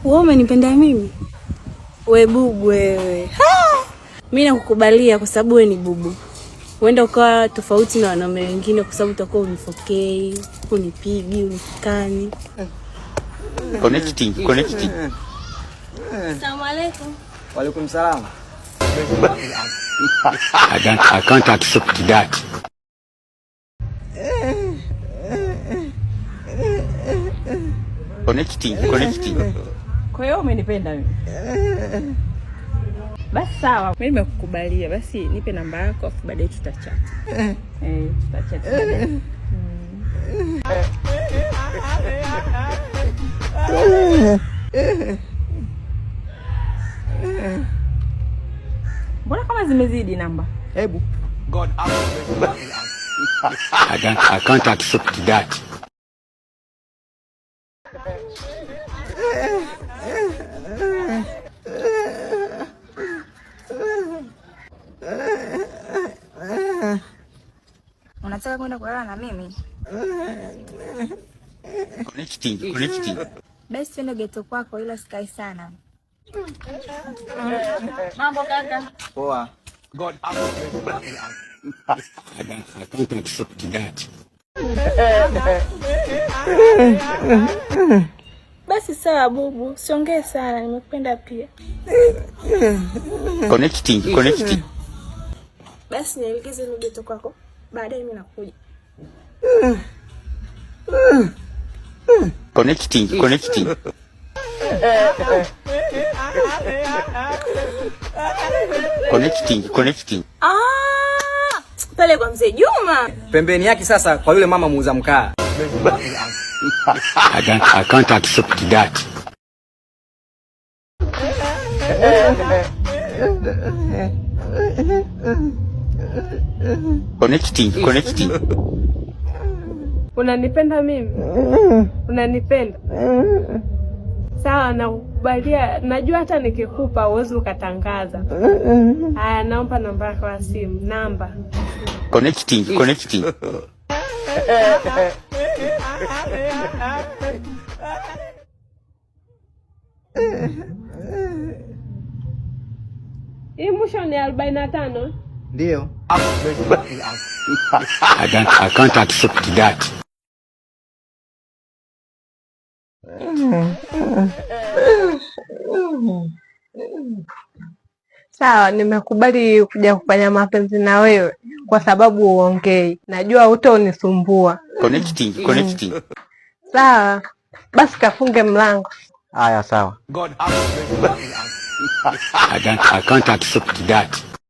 Wewe umenipenda mimi? We bubu wewe. Mimi nakukubalia kwa sababu wewe ni bubu. Uenda ukawa tofauti na wanaume wengine kwa sababu utakuwa unifokei, unipigi, unifikani. Connecting. Asalamu alaykum. Wa alaykum salam. I can't accept that. Connecting. Kwa hiyo umenipenda mimi? Basi sawa, mimi nimekukubalia. Basi nipe namba yako afu baadaye tutachat. Tutachat baadaye. Mbona kama zimezidi namba? Hebu. God, I can't accept that. Unataka kwenda kulala na mimi? Connecting. Basi twende geto kwako ila sikai sana. Mambo kaka. Poa. God, I can't accept that. Basi sawa bubu, siongee sana, nimekupenda pia. Connecting. Basi nielekeze ni geto kwako. Baadaye mimi nakuja. Connecting. Pale kwa mzee Juma. Pembeni yake sasa kwa yule mama muuza mkaa. I can't accept that. Connecting. Unanipenda mimi? Unanipenda? Sawa, nakubalia. Najua hata nikikupa uwezo ukatangaza. Haya, naomba namba yako ya simu. Namba. Connecting. Hii mwisho ni 45? Ndio. I can't accept that. Sawa, nimekubali kuja kufanya mapenzi na wewe kwa sababu uongei. Najua hutonisumbua. Connecting. Sawa. Basi kafunge mlango. Haya sawa. God, I can't accept that.